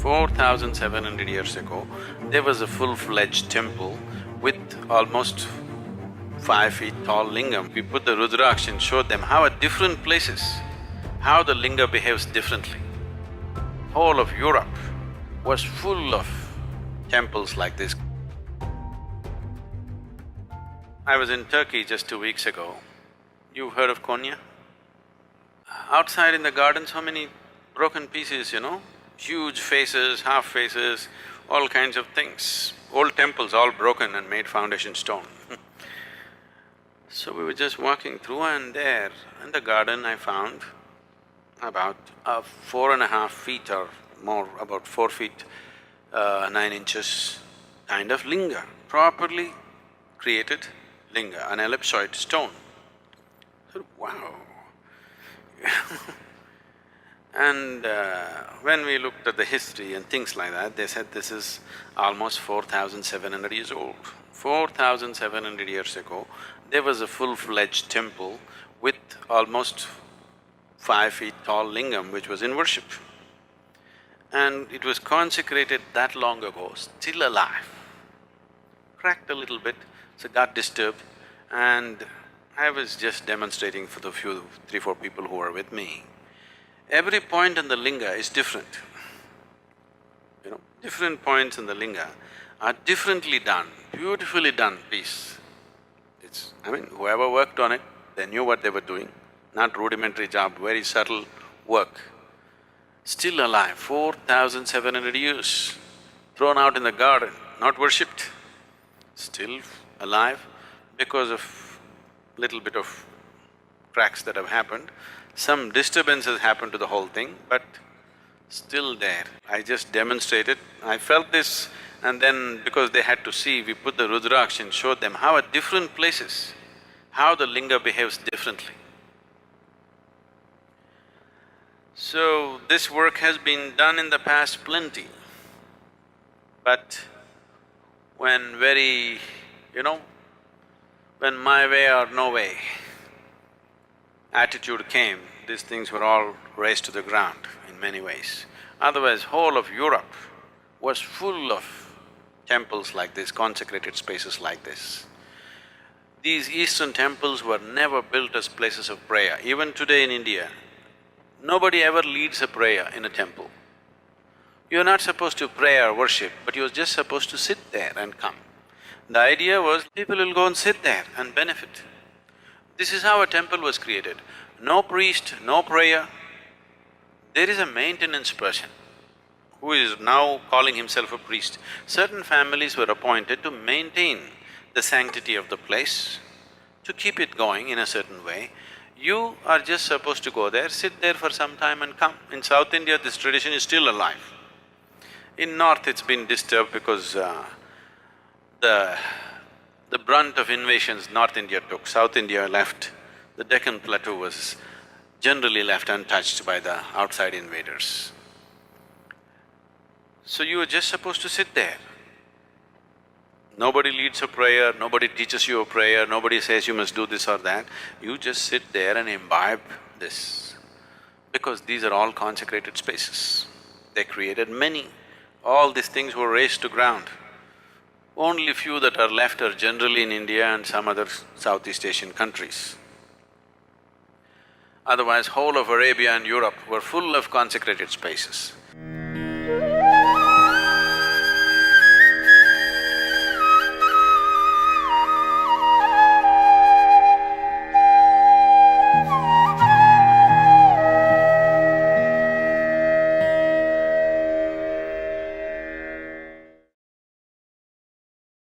4,700 years ago, there was a full-fledged temple with almost 5 feet tall lingam. We put the Rudraksh and showed them how at different places, how the linga behaves differently. Whole of Europe was full of temples like this. I was in Turkey just 2 weeks ago. You've heard of Konya? Outside in the garden, so many broken pieces, huge faces, half faces, all kinds of things. Old temples all broken and made foundation stone. So we were just walking through and there in the garden I found about 4.5 feet or more, about 4 feet 9 inches kind of linga, properly created linga, an ellipsoid stone. So, wow. And when we looked at the history and things like that, they said this is almost 4,700 years old. 4,700 years ago, there was a full-fledged temple with almost 5 feet tall lingam which was in worship. And it was consecrated that long ago, still alive. Cracked a little bit, so got disturbed, and I was just demonstrating for the few, 3-4 people who were with me. Every point in the linga is different. Different points in the linga are differently done, beautifully done piece. Whoever worked on it, they knew what they were doing, not rudimentary job, very subtle work. Still alive, 4,700 years, thrown out in the garden, not worshipped, still alive because of little bit of cracks that have happened. Some disturbances happened to the whole thing, but still there. I just demonstrated, I felt this, and then because they had to see, we put the Rudraksh and showed them how at different places, how the linga behaves differently. So, this work has been done in the past plenty, but when when my way or no way attitude came, these things were all razed to the ground in many ways. Otherwise, whole of Europe was full of temples like this, consecrated spaces like this. These eastern temples were never built as places of prayer. Even today in India, nobody ever leads a prayer in a temple. You're not supposed to pray or worship, but you're just supposed to sit there and come. The idea was people will go and sit there and benefit. This is how a temple was created. No priest, no prayer. There is a maintenance person who is now calling himself a priest. Certain families were appointed to maintain the sanctity of the place, to keep it going in a certain way. You are just supposed to go there, sit there for some time and come. In South India, this tradition is still alive. In North, it's been disturbed because the brunt of invasions North India took, South India left. The Deccan Plateau was generally left untouched by the outside invaders. So you were just supposed to sit there. Nobody leads a prayer, nobody teaches you a prayer, nobody says you must do this or that. You just sit there and imbibe this, because these are all consecrated spaces. They created many. All these things were razed to ground. Only few that are left are generally in India and some other Southeast Asian countries. Otherwise, whole of Arabia and Europe were full of consecrated spaces.